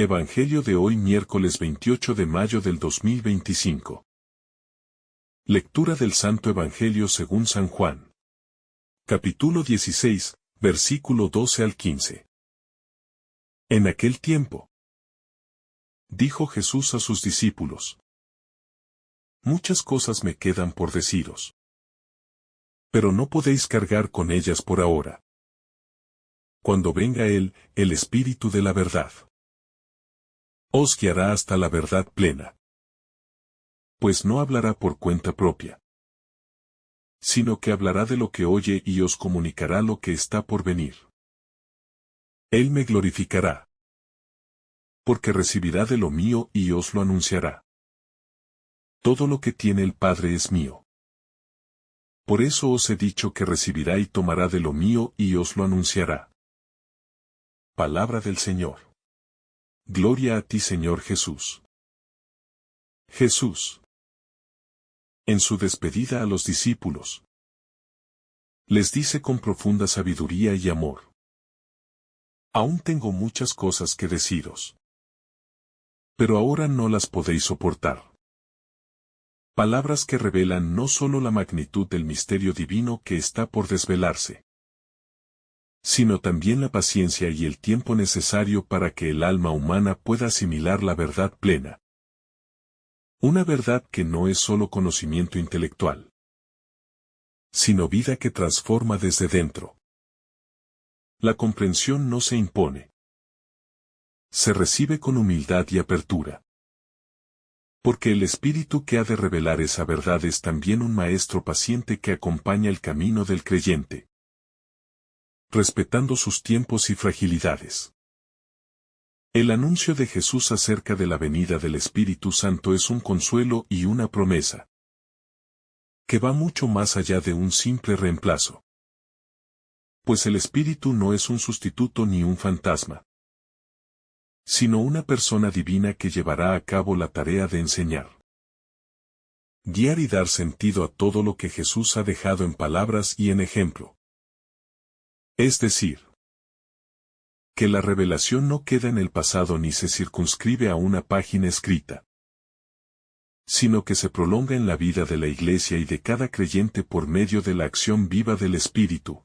Evangelio de hoy miércoles 28 de mayo del 2025. Lectura del Santo Evangelio según San Juan. Capítulo 16, versículo 12 al 15. En aquel tiempo, dijo Jesús a sus discípulos: Muchas cosas me quedan por deciros, pero no podéis cargar con ellas por ahora. Cuando venga Él, el Espíritu de la verdad, os guiará hasta la verdad plena. Pues no hablará por cuenta propia, sino que hablará de lo que oye y os comunicará lo que está por venir. Él me glorificará, porque recibirá de lo mío y os lo anunciará. Todo lo que tiene el Padre es mío. Por eso os he dicho que recibirá y tomará de lo mío y os lo anunciará. Palabra del Señor. Gloria a ti, Señor Jesús. Jesús, en su despedida a los discípulos, les dice con profunda sabiduría y amor: Aún tengo muchas cosas que deciros, pero ahora no las podéis soportar. Palabras que revelan no solo la magnitud del misterio divino que está por desvelarse, sino también la paciencia y el tiempo necesario para que el alma humana pueda asimilar la verdad plena. Una verdad que no es solo conocimiento intelectual, sino vida que transforma desde dentro. La comprensión no se impone. Se recibe con humildad y apertura. Porque el Espíritu que ha de revelar esa verdad es también un maestro paciente que acompaña el camino del creyente, respetando sus tiempos y fragilidades. El anuncio de Jesús acerca de la venida del Espíritu Santo es un consuelo y una promesa, que va mucho más allá de un simple reemplazo. Pues el Espíritu no es un sustituto ni un fantasma, sino una persona divina que llevará a cabo la tarea de enseñar, guiar y dar sentido a todo lo que Jesús ha dejado en palabras y en ejemplo. Es decir, que la revelación no queda en el pasado ni se circunscribe a una página escrita, sino que se prolonga en la vida de la Iglesia y de cada creyente por medio de la acción viva del Espíritu,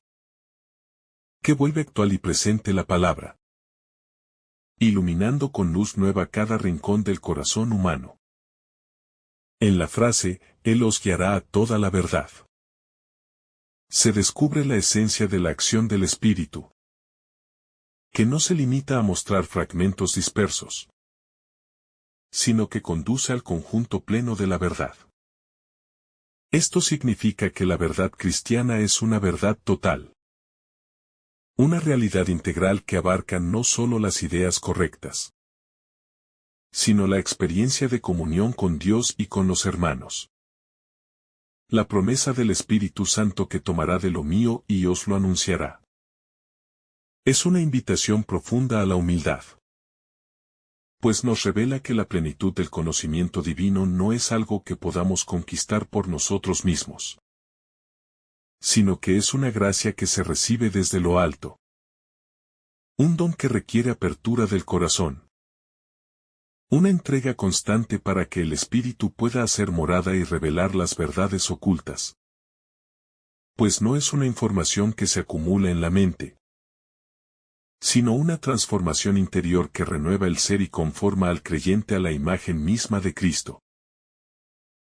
que vuelve actual y presente la palabra, iluminando con luz nueva cada rincón del corazón humano. En la frase, Él os guiará a toda la verdad, se descubre la esencia de la acción del Espíritu, que no se limita a mostrar fragmentos dispersos, sino que conduce al conjunto pleno de la verdad. Esto significa que la verdad cristiana es una verdad total, una realidad integral que abarca no solo las ideas correctas, sino la experiencia de comunión con Dios y con los hermanos. La promesa del Espíritu Santo que tomará de lo mío y os lo anunciará. Es una invitación profunda a la humildad, pues nos revela que la plenitud del conocimiento divino no es algo que podamos conquistar por nosotros mismos, sino que es una gracia que se recibe desde lo alto. Un don que requiere apertura del corazón. Una entrega constante para que el Espíritu pueda hacer morada y revelar las verdades ocultas. Pues no es una información que se acumula en la mente, sino una transformación interior que renueva el ser y conforma al creyente a la imagen misma de Cristo,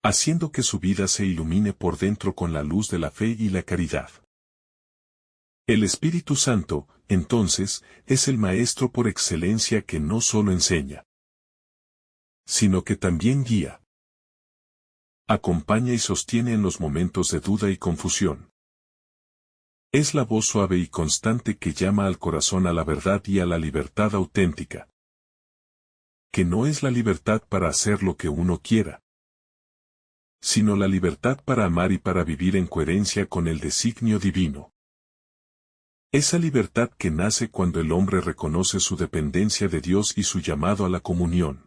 haciendo que su vida se ilumine por dentro con la luz de la fe y la caridad. El Espíritu Santo, entonces, es el Maestro por excelencia que no solo enseña, sino que también guía, acompaña y sostiene en los momentos de duda y confusión. Es la voz suave y constante que llama al corazón a la verdad y a la libertad auténtica, que no es la libertad para hacer lo que uno quiera, sino la libertad para amar y para vivir en coherencia con el designio divino. Esa libertad que nace cuando el hombre reconoce su dependencia de Dios y su llamado a la comunión.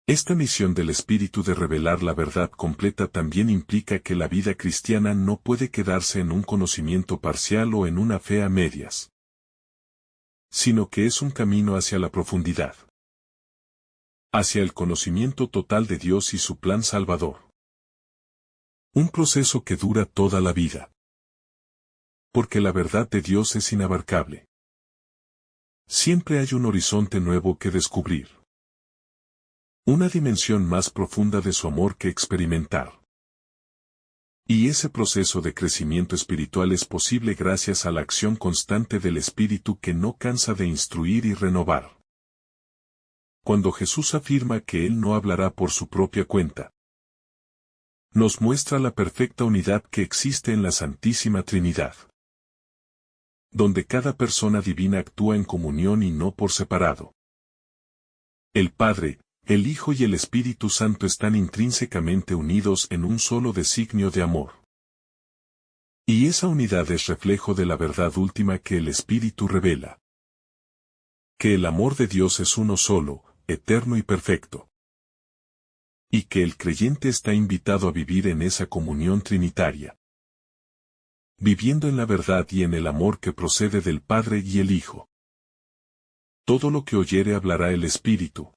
Esta misión del Espíritu de revelar la verdad completa también implica que la vida cristiana no puede quedarse en un conocimiento parcial o en una fe a medias, sino que es un camino hacia la profundidad, hacia el conocimiento total de Dios y su plan salvador. Un proceso que dura toda la vida. Porque la verdad de Dios es inabarcable. Siempre hay un horizonte nuevo que descubrir. Una dimensión más profunda de su amor que experimentar. Y ese proceso de crecimiento espiritual es posible gracias a la acción constante del Espíritu que no cansa de instruir y renovar. Cuando Jesús afirma que Él no hablará por su propia cuenta, nos muestra la perfecta unidad que existe en la Santísima Trinidad, donde cada persona divina actúa en comunión y no por separado. El Padre, el Hijo y el Espíritu Santo están intrínsecamente unidos en un solo designio de amor. Y esa unidad es reflejo de la verdad última que el Espíritu revela. Que el amor de Dios es uno solo, eterno y perfecto. Y que el creyente está invitado a vivir en esa comunión trinitaria. Viviendo en la verdad y en el amor que procede del Padre y el Hijo. Todo lo que oyere hablará el Espíritu.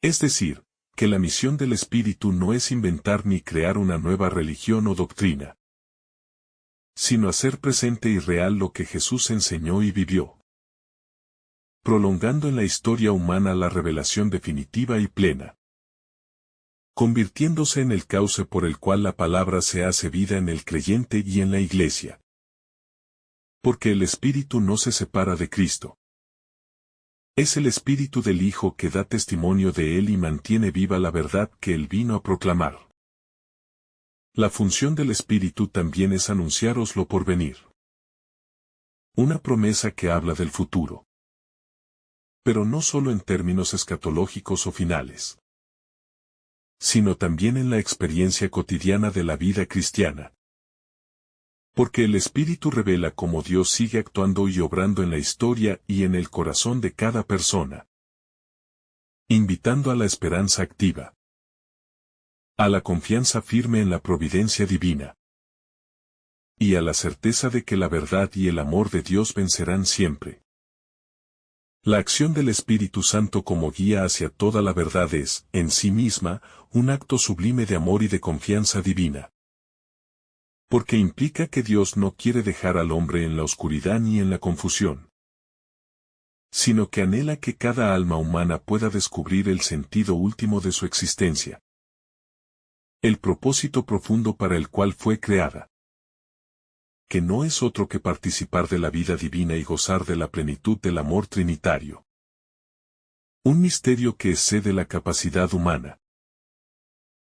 Es decir, que la misión del Espíritu no es inventar ni crear una nueva religión o doctrina, sino hacer presente y real lo que Jesús enseñó y vivió, prolongando en la historia humana la revelación definitiva y plena, convirtiéndose en el cauce por el cual la palabra se hace vida en el creyente y en la Iglesia. Porque el Espíritu no se separa de Cristo. Es el Espíritu del Hijo que da testimonio de Él y mantiene viva la verdad que Él vino a proclamar. La función del Espíritu también es anunciaros lo por venir. Una promesa que habla del futuro. Pero no solo en términos escatológicos o finales, sino también en la experiencia cotidiana de la vida cristiana. Porque el Espíritu revela cómo Dios sigue actuando y obrando en la historia y en el corazón de cada persona, invitando a la esperanza activa, a la confianza firme en la providencia divina, y a la certeza de que la verdad y el amor de Dios vencerán siempre. La acción del Espíritu Santo como guía hacia toda la verdad es, en sí misma, un acto sublime de amor y de confianza divina. Porque implica que Dios no quiere dejar al hombre en la oscuridad ni en la confusión, sino que anhela que cada alma humana pueda descubrir el sentido último de su existencia. El propósito profundo para el cual fue creada. Que no es otro que participar de la vida divina y gozar de la plenitud del amor trinitario. Un misterio que excede la capacidad humana,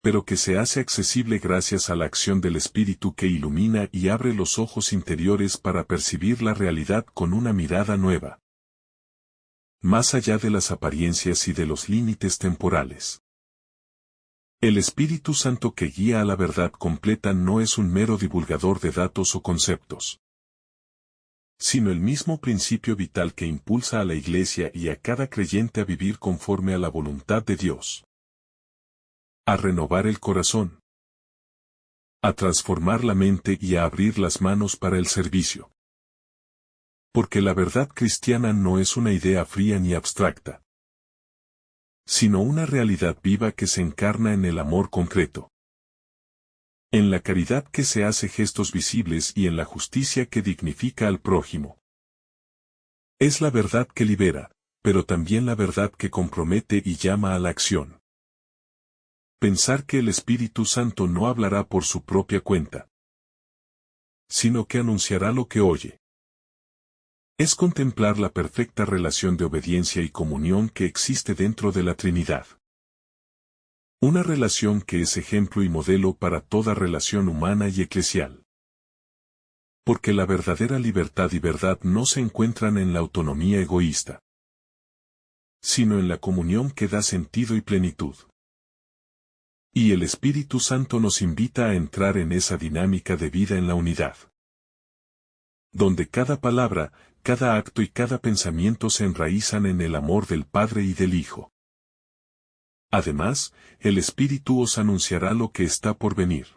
pero que se hace accesible gracias a la acción del Espíritu que ilumina y abre los ojos interiores para percibir la realidad con una mirada nueva. Más allá de las apariencias y de los límites temporales. El Espíritu Santo que guía a la verdad completa no es un mero divulgador de datos o conceptos, sino el mismo principio vital que impulsa a la Iglesia y a cada creyente a vivir conforme a la voluntad de Dios. A renovar el corazón, a transformar la mente y a abrir las manos para el servicio. Porque la verdad cristiana no es una idea fría ni abstracta, sino una realidad viva que se encarna en el amor concreto, en la caridad que se hace gestos visibles y en la justicia que dignifica al prójimo. Es la verdad que libera, pero también la verdad que compromete y llama a la acción. Pensar que el Espíritu Santo no hablará por su propia cuenta, sino que anunciará lo que oye. Es contemplar la perfecta relación de obediencia y comunión que existe dentro de la Trinidad. Una relación que es ejemplo y modelo para toda relación humana y eclesial. Porque la verdadera libertad y verdad no se encuentran en la autonomía egoísta, sino en la comunión que da sentido y plenitud. Y el Espíritu Santo nos invita a entrar en esa dinámica de vida en la unidad, donde cada palabra, cada acto y cada pensamiento se enraizan en el amor del Padre y del Hijo. Además, el Espíritu os anunciará lo que está por venir.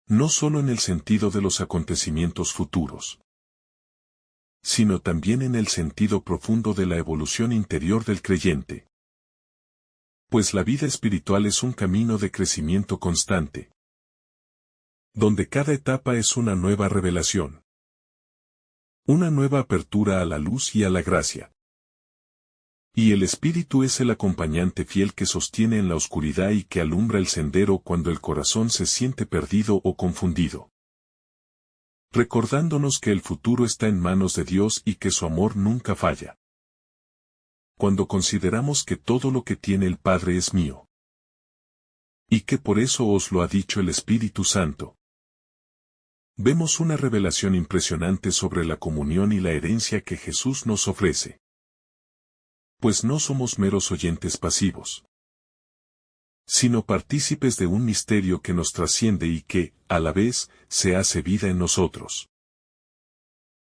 No solo en el sentido de los acontecimientos futuros, sino también en el sentido profundo de la evolución interior del creyente. Pues la vida espiritual es un camino de crecimiento constante, donde cada etapa es una nueva revelación, una nueva apertura a la luz y a la gracia. Y el Espíritu es el acompañante fiel que sostiene en la oscuridad y que alumbra el sendero cuando el corazón se siente perdido o confundido, recordándonos que el futuro está en manos de Dios y que su amor nunca falla. Cuando consideramos que todo lo que tiene el Padre es mío, y que por eso os lo ha dicho el Espíritu Santo, vemos una revelación impresionante sobre la comunión y la herencia que Jesús nos ofrece. Pues no somos meros oyentes pasivos, sino partícipes de un misterio que nos trasciende y que, a la vez, se hace vida en nosotros.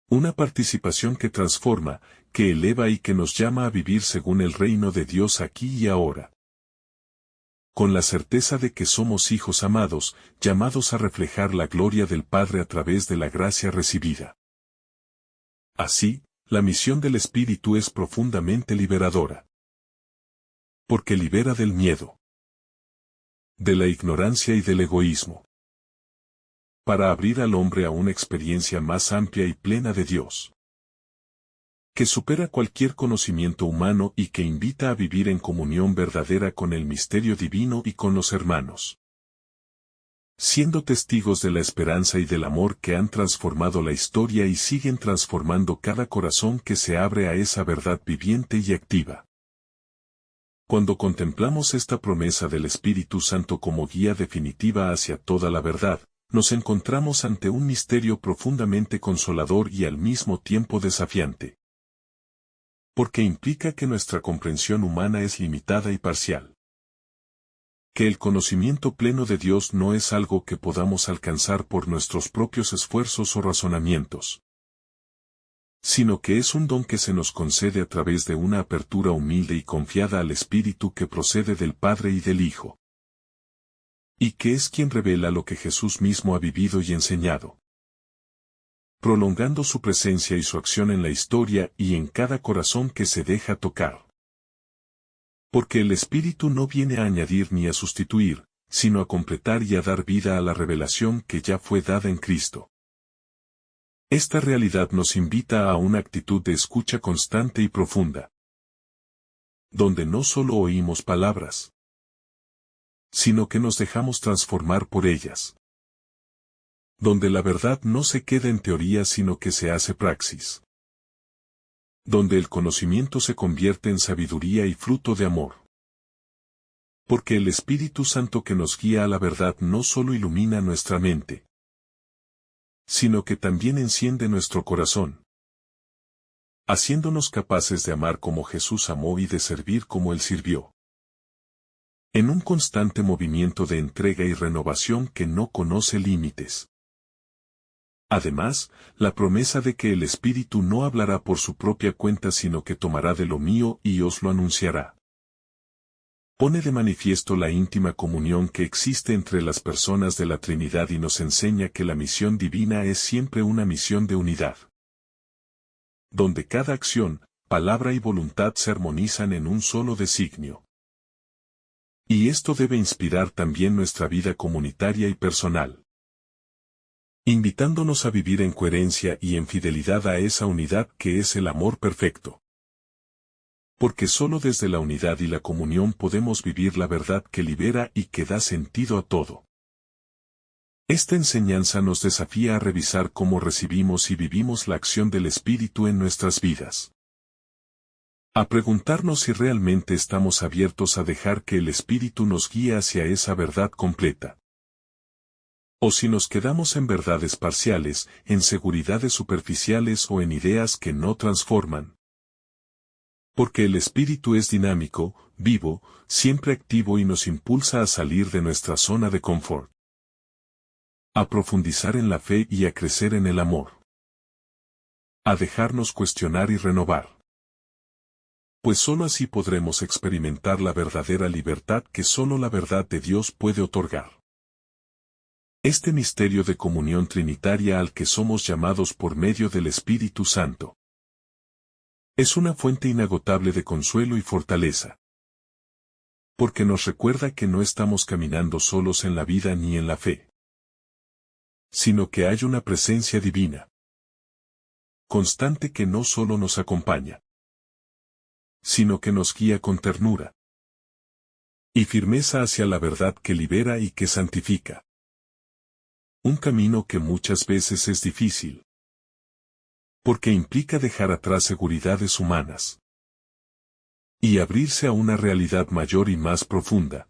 Una participación que transforma, que eleva y que nos llama a vivir según el reino de Dios aquí y ahora, con la certeza de que somos hijos amados, llamados a reflejar la gloria del Padre a través de la gracia recibida. Así, la misión del Espíritu es profundamente liberadora, porque libera del miedo, de la ignorancia y del egoísmo, para abrir al hombre a una experiencia más amplia y plena de Dios, que supera cualquier conocimiento humano y que invita a vivir en comunión verdadera con el misterio divino y con los hermanos, siendo testigos de la esperanza y del amor que han transformado la historia y siguen transformando cada corazón que se abre a esa verdad viviente y activa. Cuando contemplamos esta promesa del Espíritu Santo como guía definitiva hacia toda la verdad, nos encontramos ante un misterio profundamente consolador y al mismo tiempo desafiante, porque implica que nuestra comprensión humana es limitada y parcial, que el conocimiento pleno de Dios no es algo que podamos alcanzar por nuestros propios esfuerzos o razonamientos, sino que es un don que se nos concede a través de una apertura humilde y confiada al Espíritu que procede del Padre y del Hijo, y que es quien revela lo que Jesús mismo ha vivido y enseñado, prolongando su presencia y su acción en la historia y en cada corazón que se deja tocar. Porque el Espíritu no viene a añadir ni a sustituir, sino a completar y a dar vida a la revelación que ya fue dada en Cristo. Esta realidad nos invita a una actitud de escucha constante y profunda, donde no solo oímos palabras, sino que nos dejamos transformar por ellas, donde la verdad no se queda en teoría sino que se hace praxis, donde el conocimiento se convierte en sabiduría y fruto de amor. Porque el Espíritu Santo que nos guía a la verdad no solo ilumina nuestra mente, sino que también enciende nuestro corazón, haciéndonos capaces de amar como Jesús amó y de servir como Él sirvió, en un constante movimiento de entrega y renovación que no conoce límites. Además, la promesa de que el Espíritu no hablará por su propia cuenta sino que tomará de lo mío y os lo anunciará, pone de manifiesto la íntima comunión que existe entre las personas de la Trinidad y nos enseña que la misión divina es siempre una misión de unidad, donde cada acción, palabra y voluntad se armonizan en un solo designio. Y esto debe inspirar también nuestra vida comunitaria y personal, invitándonos a vivir en coherencia y en fidelidad a esa unidad que es el amor perfecto. Porque solo desde la unidad y la comunión podemos vivir la verdad que libera y que da sentido a todo. Esta enseñanza nos desafía a revisar cómo recibimos y vivimos la acción del Espíritu en nuestras vidas, a preguntarnos si realmente estamos abiertos a dejar que el Espíritu nos guíe hacia esa verdad completa, o si nos quedamos en verdades parciales, en seguridades superficiales o en ideas que no transforman. Porque el Espíritu es dinámico, vivo, siempre activo y nos impulsa a salir de nuestra zona de confort, a profundizar en la fe y a crecer en el amor, a dejarnos cuestionar y renovar. Pues sólo así podremos experimentar la verdadera libertad que sólo la verdad de Dios puede otorgar. Este misterio de comunión trinitaria al que somos llamados por medio del Espíritu Santo, Es una fuente inagotable de consuelo y fortaleza. Porque nos recuerda que no estamos caminando solos en la vida ni en la fe, sino que hay una presencia divina, constante, que no solo nos acompaña, sino que nos guía con ternura y firmeza hacia la verdad que libera y que santifica. Un camino que muchas veces es difícil, porque implica dejar atrás seguridades humanas y abrirse a una realidad mayor y más profunda,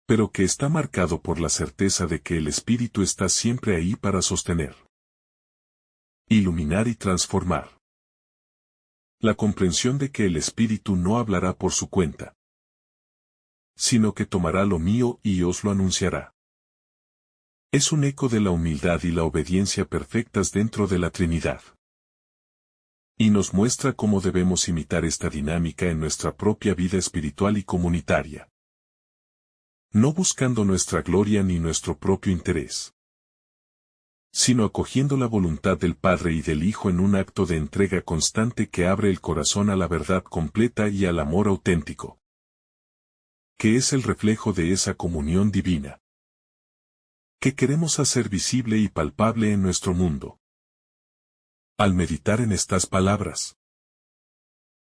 pero que está marcado por la certeza de que el Espíritu está siempre ahí para sostener, iluminar y transformar. La comprensión de que el Espíritu no hablará por su cuenta, sino que tomará lo mío y os lo anunciará. Es un eco de la humildad y la obediencia perfectas dentro de la Trinidad. Y nos muestra cómo debemos imitar esta dinámica en nuestra propia vida espiritual y comunitaria. No buscando nuestra gloria ni nuestro propio interés, sino acogiendo la voluntad del Padre y del Hijo en un acto de entrega constante que abre el corazón a la verdad completa y al amor auténtico, que es el reflejo de esa comunión divina que queremos hacer visible y palpable en nuestro mundo. Al meditar en estas palabras,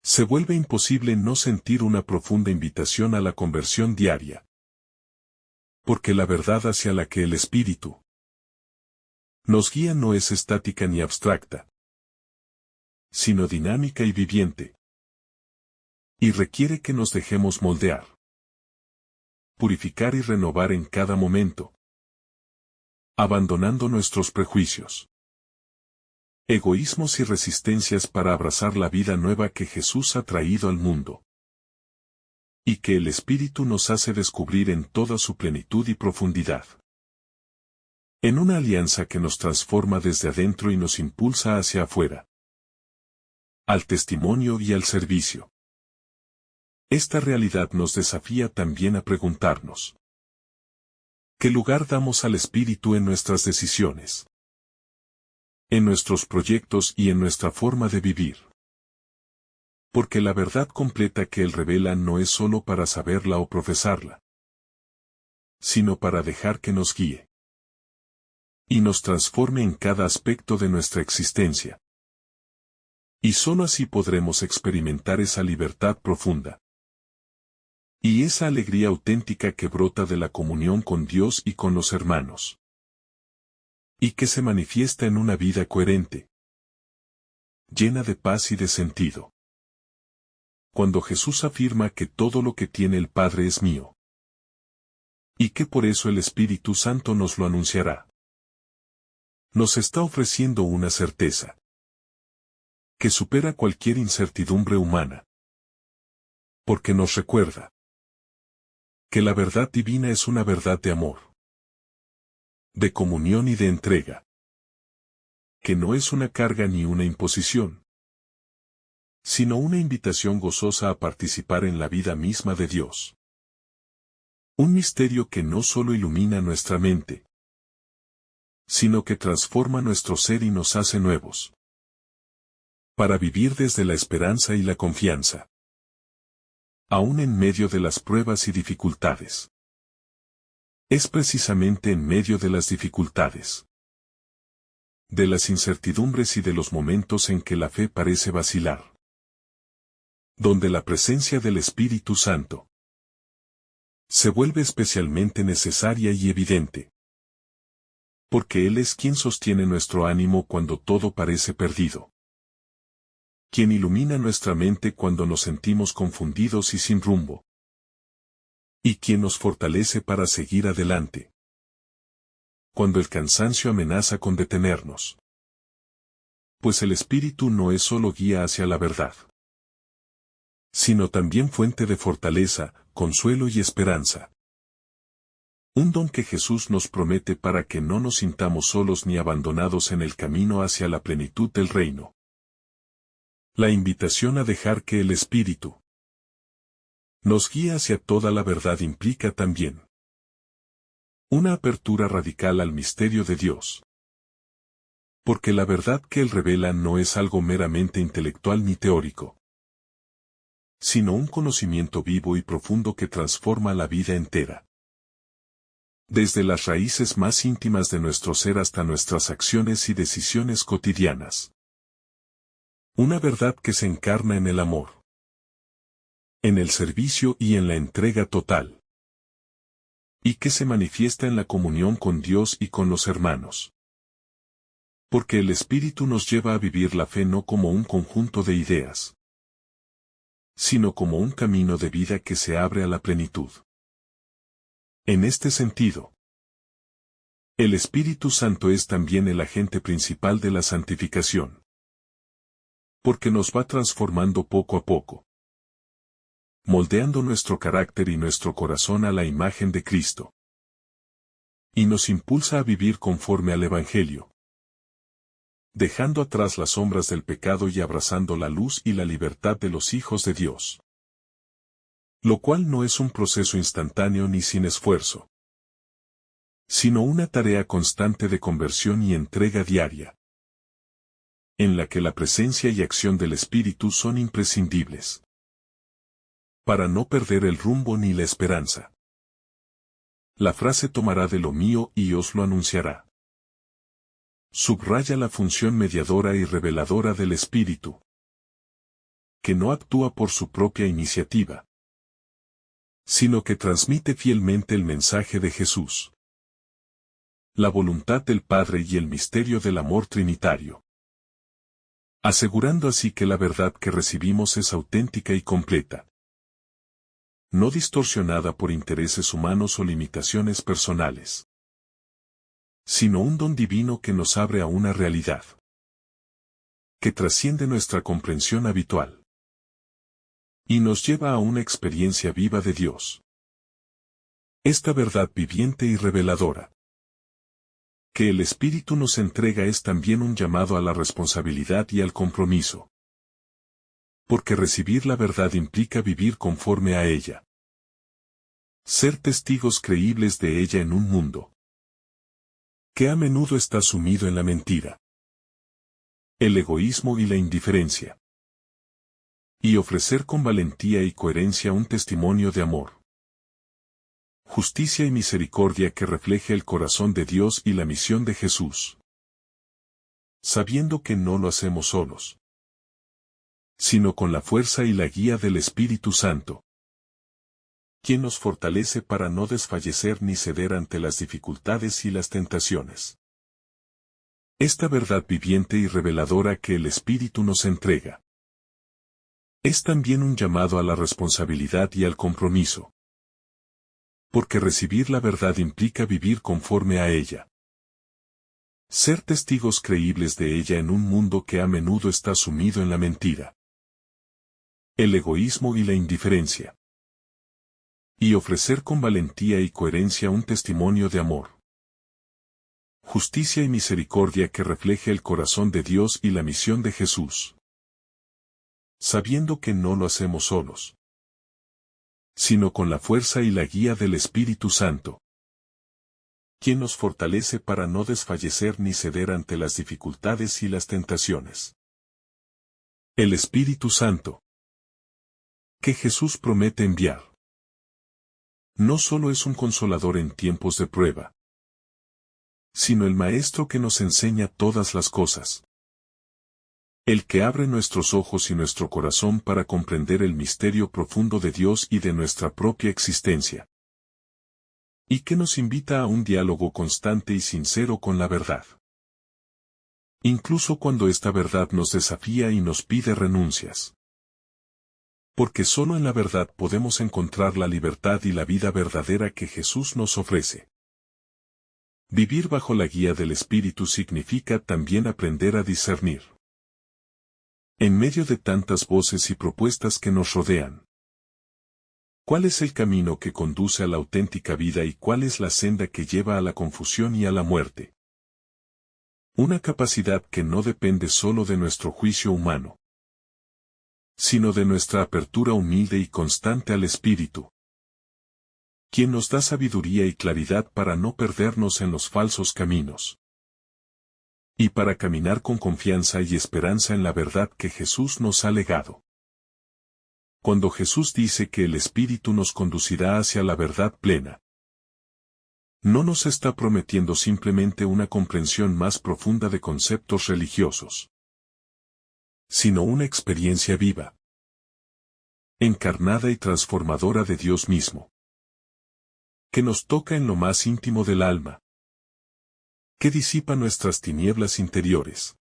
se vuelve imposible no sentir una profunda invitación a la conversión diaria. Porque la verdad hacia la que el Espíritu nos guía no es estática ni abstracta, sino dinámica y viviente. Y requiere que nos dejemos moldear, purificar y renovar en cada momento, abandonando nuestros prejuicios, egoísmos y resistencias para abrazar la vida nueva que Jesús ha traído al mundo, y que el Espíritu nos hace descubrir en toda su plenitud y profundidad. En una alianza que nos transforma desde adentro y nos impulsa hacia afuera, al testimonio y al servicio. Esta realidad nos desafía también a preguntarnos: ¿qué lugar damos al Espíritu en nuestras decisiones, en nuestros proyectos y en nuestra forma de vivir? Porque la verdad completa que Él revela no es solo para saberla o profesarla, sino para dejar que nos guíe y nos transforme en cada aspecto de nuestra existencia. Y solo así podremos experimentar esa libertad profunda y esa alegría auténtica que brota de la comunión con Dios y con los hermanos, y que se manifiesta en una vida coherente, llena de paz y de sentido. Cuando Jesús afirma que todo lo que tiene el Padre es mío, y que por eso el Espíritu Santo nos lo anunciará, nos está ofreciendo una certeza que supera cualquier incertidumbre humana, porque nos recuerda que la verdad divina es una verdad de amor, de comunión y de entrega, que no es una carga ni una imposición, sino una invitación gozosa a participar en la vida misma de Dios. Un misterio que no solo ilumina nuestra mente, sino que transforma nuestro ser y nos hace nuevos, para vivir desde la esperanza y la confianza, aún en medio de las pruebas y dificultades. Es precisamente en medio de las dificultades, de las incertidumbres y de los momentos en que la fe parece vacilar, donde la presencia del Espíritu Santo se vuelve especialmente necesaria y evidente. Porque Él es quien sostiene nuestro ánimo cuando todo parece perdido, quien ilumina nuestra mente cuando nos sentimos confundidos y sin rumbo, y quien nos fortalece para seguir adelante, cuando el cansancio amenaza con detenernos. Pues el Espíritu no es solo guía hacia la verdad, sino también fuente de fortaleza, consuelo y esperanza. Un don que Jesús nos promete para que no nos sintamos solos ni abandonados en el camino hacia la plenitud del reino. La invitación a dejar que el Espíritu nos guíe hacia toda la verdad implica también una apertura radical al misterio de Dios. Porque la verdad que él revela no es algo meramente intelectual ni teórico, sino un conocimiento vivo y profundo que transforma la vida entera. Desde las raíces más íntimas de nuestro ser hasta nuestras acciones y decisiones cotidianas. Una verdad que se encarna en el amor, en el servicio y en la entrega total. Y que se manifiesta en la comunión con Dios y con los hermanos. Porque el Espíritu nos lleva a vivir la fe no como un conjunto de ideas, sino como un camino de vida que se abre a la plenitud. En este sentido, el Espíritu Santo es también el agente principal de la santificación. Porque nos va transformando poco a poco, moldeando nuestro carácter y nuestro corazón a la imagen de Cristo. Y nos impulsa a vivir conforme al Evangelio, dejando atrás las sombras del pecado y abrazando la luz y la libertad de los hijos de Dios. Lo cual no es un proceso instantáneo ni sin esfuerzo, sino una tarea constante de conversión y entrega diaria, en la que la presencia y acción del Espíritu son imprescindibles, para no perder el rumbo ni la esperanza. La frase tomará de lo mío y os lo anunciará. Subraya la función mediadora y reveladora del Espíritu, que no actúa por su propia iniciativa, sino que transmite fielmente el mensaje de Jesús, la voluntad del Padre y el misterio del amor trinitario, asegurando así que la verdad que recibimos es auténtica y completa, no distorsionada por intereses humanos o limitaciones personales, sino un don divino que nos abre a una realidad que trasciende nuestra comprensión habitual y nos lleva a una experiencia viva de Dios. Esta verdad viviente y reveladora que el Espíritu nos entrega es también un llamado a la responsabilidad y al compromiso. Porque recibir la verdad implica vivir conforme a ella. Ser testigos creíbles de ella en un mundo que a menudo está sumido en la mentira, el egoísmo y la indiferencia. Y ofrecer con valentía y coherencia un testimonio de amor, justicia y misericordia que refleje el corazón de Dios y la misión de Jesús. Sabiendo que no lo hacemos solos, sino con la fuerza y la guía del Espíritu Santo, quien nos fortalece para no desfallecer ni ceder ante las dificultades y las tentaciones. Esta verdad viviente y reveladora que el Espíritu nos entrega es también un llamado a la responsabilidad y al compromiso. Porque recibir la verdad implica vivir conforme a ella. Ser testigos creíbles de ella en un mundo que a menudo está sumido en la mentira, el egoísmo y la indiferencia. Y ofrecer con valentía y coherencia un testimonio de amor, justicia y misericordia que refleje el corazón de Dios y la misión de Jesús. Sabiendo que no lo hacemos solos, sino con la fuerza y la guía del Espíritu Santo, quien nos fortalece para no desfallecer ni ceder ante las dificultades y las tentaciones. El Espíritu Santo, que Jesús promete enviar, no solo es un consolador en tiempos de prueba, sino el Maestro que nos enseña todas las cosas. El que abre nuestros ojos y nuestro corazón para comprender el misterio profundo de Dios y de nuestra propia existencia. Y que nos invita a un diálogo constante y sincero con la verdad. Incluso cuando esta verdad nos desafía y nos pide renuncias. Porque solo en la verdad podemos encontrar la libertad y la vida verdadera que Jesús nos ofrece. Vivir bajo la guía del Espíritu significa también aprender a discernir. En medio de tantas voces y propuestas que nos rodean, ¿cuál es el camino que conduce a la auténtica vida y cuál es la senda que lleva a la confusión y a la muerte? Una capacidad que no depende solo de nuestro juicio humano, sino de nuestra apertura humilde y constante al Espíritu, quien nos da sabiduría y claridad para no perdernos en los falsos caminos. y para caminar con confianza y esperanza en la verdad que Jesús nos ha legado. Cuando Jesús dice que el Espíritu nos conducirá hacia la verdad plena, no nos está prometiendo simplemente una comprensión más profunda de conceptos religiosos, sino una experiencia viva, encarnada y transformadora de Dios mismo, que nos toca en lo más íntimo del alma, que disipa nuestras tinieblas interiores,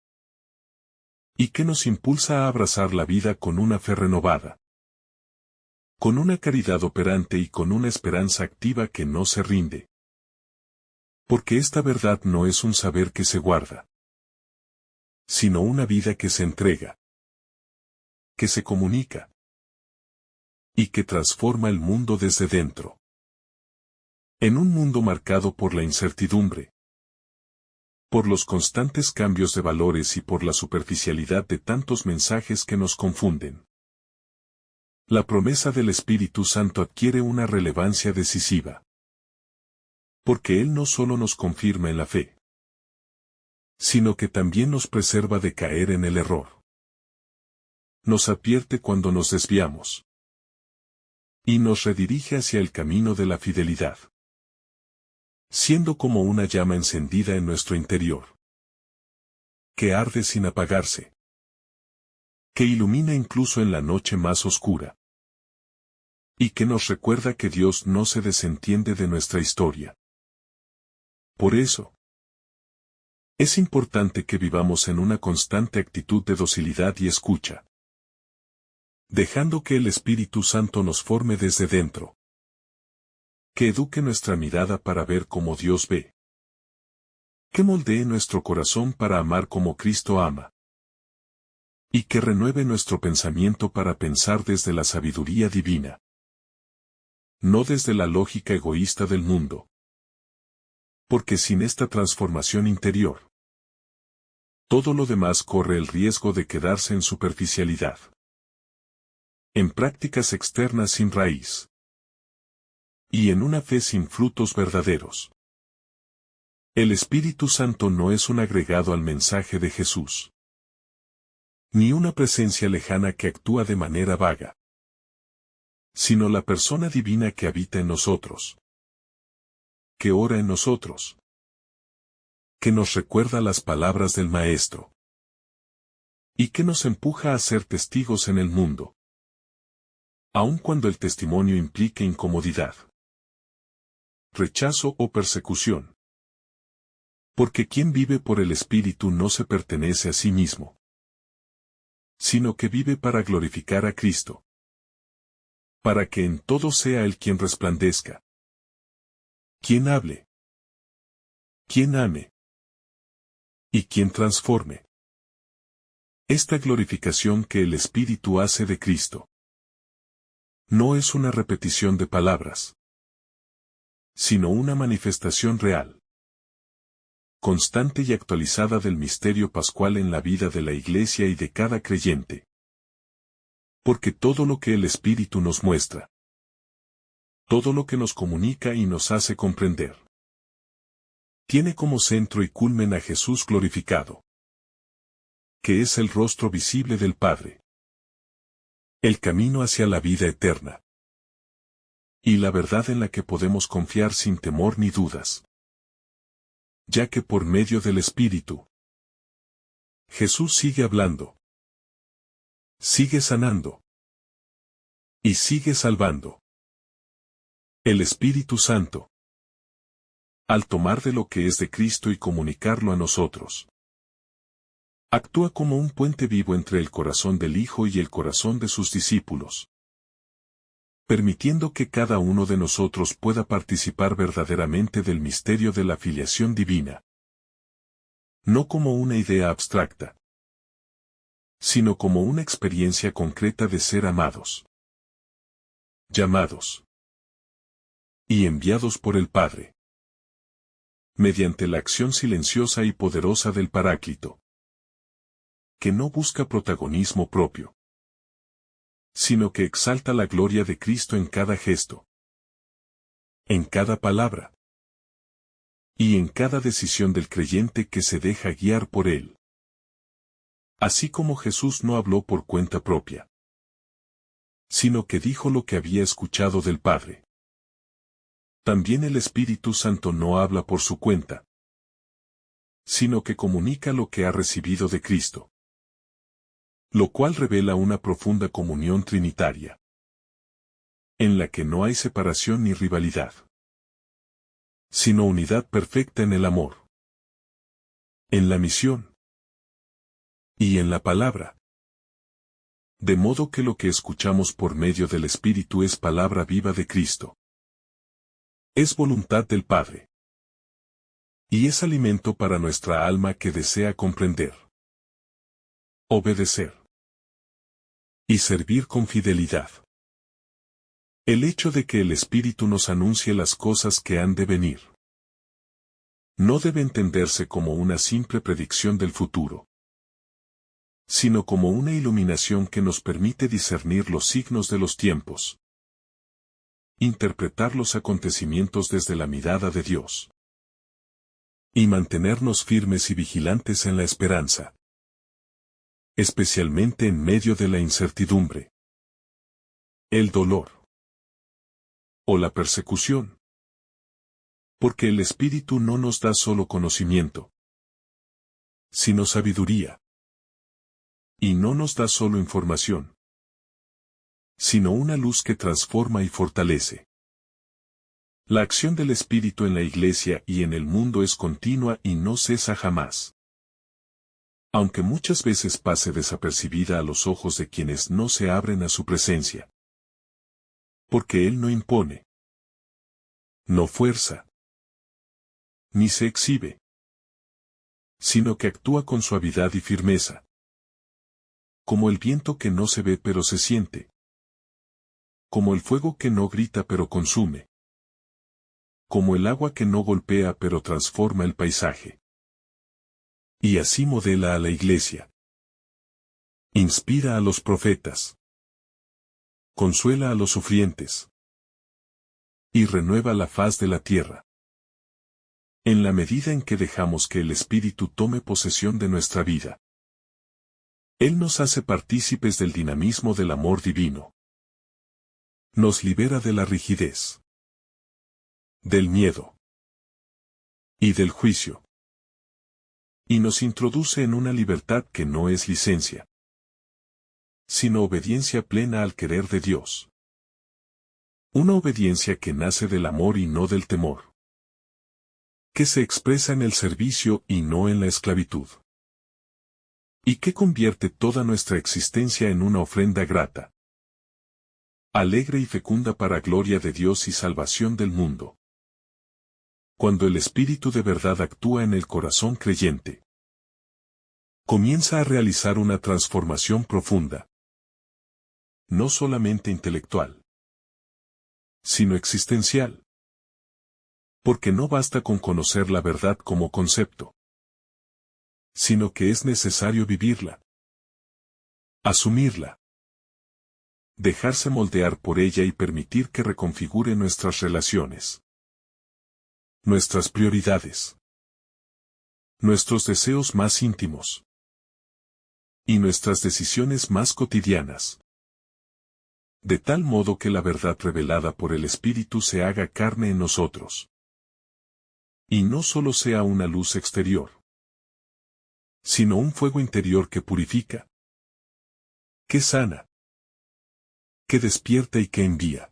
y que nos impulsa a abrazar la vida con una fe renovada, con una caridad operante y con una esperanza activa que no se rinde. Porque esta verdad no es un saber que se guarda, sino una vida que se entrega, que se comunica, y que transforma el mundo desde dentro. En un mundo marcado por la incertidumbre, por los constantes cambios de valores y por la superficialidad de tantos mensajes que nos confunden, la promesa del Espíritu Santo adquiere una relevancia decisiva. Porque Él no solo nos confirma en la fe, sino que también nos preserva de caer en el error. Nos advierte cuando nos desviamos, y nos redirige hacia el camino de la fidelidad, siendo como una llama encendida en nuestro interior, que arde sin apagarse, que ilumina incluso en la noche más oscura, y que nos recuerda que Dios no se desentiende de nuestra historia. Por eso, es importante que vivamos en una constante actitud de docilidad y escucha, dejando que el Espíritu Santo nos forme desde dentro, que eduque nuestra mirada para ver como Dios ve, que moldee nuestro corazón para amar como Cristo ama, y que renueve nuestro pensamiento para pensar desde la sabiduría divina, no desde la lógica egoísta del mundo. Porque sin esta transformación interior, todo lo demás corre el riesgo de quedarse en superficialidad, en prácticas externas sin raíz, y en una fe sin frutos verdaderos. El Espíritu Santo no es un agregado al mensaje de Jesús, ni una presencia lejana que actúa de manera vaga, sino la persona divina que habita en nosotros, que ora en nosotros, que nos recuerda las palabras del Maestro, y que nos empuja a ser testigos en el mundo, aun cuando el testimonio implique incomodidad, rechazo o persecución. Porque quien vive por el Espíritu no se pertenece a sí mismo, sino que vive para glorificar a Cristo, para que en todo sea Él quien resplandezca, quien hable, quien ame, y quien transforme. Esta glorificación que el Espíritu hace de Cristo no es una repetición de palabras, sino una manifestación real, constante y actualizada del misterio pascual en la vida de la Iglesia y de cada creyente. Porque todo lo que el Espíritu nos muestra, todo lo que nos comunica y nos hace comprender, tiene como centro y culmen a Jesús glorificado, que es el rostro visible del Padre, el camino hacia la vida eterna, y la verdad en la que podemos confiar sin temor ni dudas. Ya que por medio del Espíritu, Jesús sigue hablando, sigue sanando, y sigue salvando. El Espíritu Santo, al tomar de lo que es de Cristo y comunicarlo a nosotros, actúa como un puente vivo entre el corazón del Hijo y el corazón de sus discípulos, permitiendo que cada uno de nosotros pueda participar verdaderamente del misterio de la filiación divina, no como una idea abstracta, sino como una experiencia concreta de ser amados, llamados y enviados por el Padre, mediante la acción silenciosa y poderosa del Paráclito, que no busca protagonismo propio, sino que exalta la gloria de Cristo en cada gesto, en cada palabra, y en cada decisión del creyente que se deja guiar por él. Así como Jesús no habló por cuenta propia, sino que dijo lo que había escuchado del Padre. También el Espíritu Santo no habla por su cuenta, sino que comunica lo que ha recibido de Cristo, lo cual revela una profunda comunión trinitaria, en la que no hay separación ni rivalidad, sino unidad perfecta en el amor, en la misión y en la palabra. De modo que lo que escuchamos por medio del Espíritu es palabra viva de Cristo. Es voluntad del Padre. Y es alimento para nuestra alma que desea comprender, obedecer y servir con fidelidad. El hecho de que el Espíritu nos anuncie las cosas que han de venir no debe entenderse como una simple predicción del futuro, sino como una iluminación que nos permite discernir los signos de los tiempos, interpretar los acontecimientos desde la mirada de Dios, y mantenernos firmes y vigilantes en la esperanza, especialmente en medio de la incertidumbre, el dolor o la persecución. Porque el Espíritu no nos da solo conocimiento, sino sabiduría. Y no nos da solo información, sino una luz que transforma y fortalece. La acción del Espíritu en la Iglesia y en el mundo es continua y no cesa jamás. Aunque muchas veces pase desapercibida a los ojos de quienes no se abren a su presencia. Porque Él no impone, no fuerza, ni se exhibe, sino que actúa con suavidad y firmeza. Como el viento que no se ve pero se siente. Como el fuego que no grita pero consume. Como el agua que no golpea pero transforma el paisaje. Y así modela a la Iglesia. Inspira a los profetas. Consuela a los sufrientes. Y renueva la faz de la tierra. En la medida en que dejamos que el Espíritu tome posesión de nuestra vida. Él nos hace partícipes del dinamismo del amor divino. Nos libera de la rigidez, del miedo y del juicio. Y nos introduce en una libertad que no es licencia, sino obediencia plena al querer de Dios. Una obediencia que nace del amor y no del temor. Que se expresa en el servicio y no en la esclavitud. Y que convierte toda nuestra existencia en una ofrenda grata, alegre y fecunda para gloria de Dios y salvación del mundo. Cuando el Espíritu de verdad actúa en el corazón creyente, comienza a realizar una transformación profunda. No solamente intelectual, sino existencial. Porque no basta con conocer la verdad como concepto, sino que es necesario vivirla, asumirla, dejarse moldear por ella y permitir que reconfigure nuestras relaciones, nuestras prioridades, nuestros deseos más íntimos y nuestras decisiones más cotidianas. De tal modo que la verdad revelada por el Espíritu se haga carne en nosotros. Y no solo sea una luz exterior, sino un fuego interior que purifica, que sana, que despierta y que envía.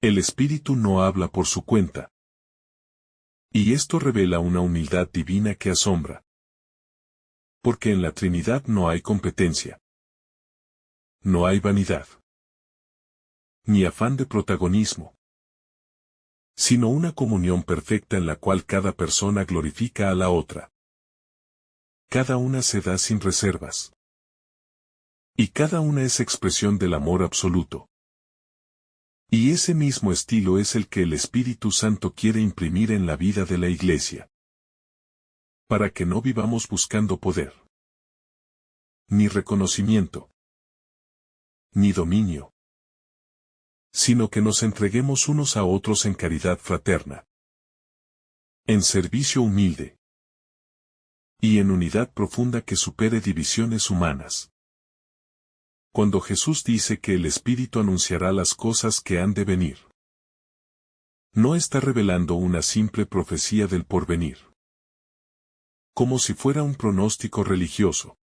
El Espíritu no habla por su cuenta. Y esto revela una humildad divina que asombra. Porque en la Trinidad no hay competencia. No hay vanidad. Ni afán de protagonismo. Sino una comunión perfecta en la cual cada persona glorifica a la otra. Cada una se da sin reservas. Y cada una es expresión del amor absoluto. Y ese mismo estilo es el que el Espíritu Santo quiere imprimir en la vida de la Iglesia. Para que no vivamos buscando poder, ni reconocimiento, ni dominio, sino que nos entreguemos unos a otros en caridad fraterna. en servicio humilde y en unidad profunda que supere divisiones humanas. Cuando Jesús dice que el Espíritu anunciará las cosas que han de venir, no está revelando una simple profecía del porvenir, como si fuera un pronóstico religioso,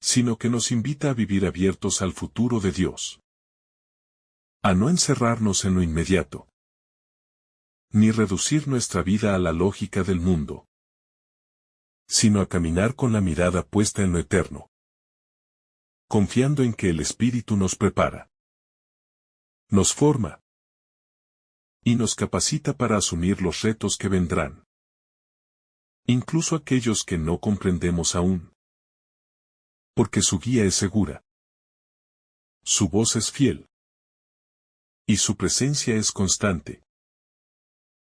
sino que nos invita a vivir abiertos al futuro de Dios, a no encerrarnos en lo inmediato, ni reducir nuestra vida a la lógica del mundo, sino a caminar con la mirada puesta en lo eterno, confiando en que el Espíritu nos prepara, nos forma y nos capacita para asumir los retos que vendrán, incluso aquellos que no comprendemos aún, porque su guía es segura, su voz es fiel y su presencia es constante.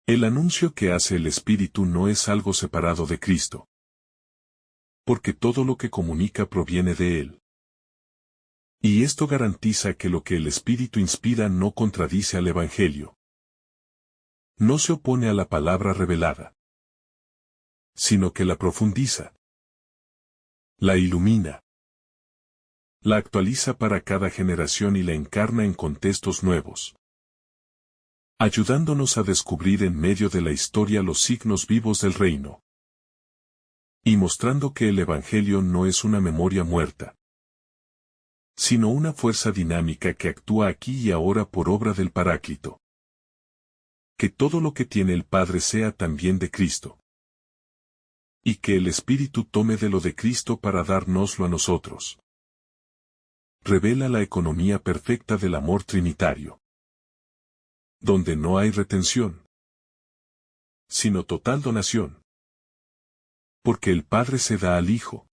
El anuncio que hace el Espíritu no es algo separado de Cristo, porque todo lo que comunica proviene de Él. Y esto garantiza que lo que el Espíritu inspira no contradice al Evangelio. No se opone a la palabra revelada, sino que la profundiza, la ilumina, la actualiza para cada generación y la encarna en contextos nuevos, ayudándonos a descubrir en medio de la historia los signos vivos del reino, y mostrando que el Evangelio no es una memoria muerta, sino una fuerza dinámica que actúa aquí y ahora por obra del Paráclito. Que todo lo que tiene el Padre sea también de Cristo, y que el Espíritu tome de lo de Cristo para dárnoslo a nosotros. Revela la economía perfecta del amor trinitario, donde no hay retención, sino total donación. Porque el Padre se da al Hijo,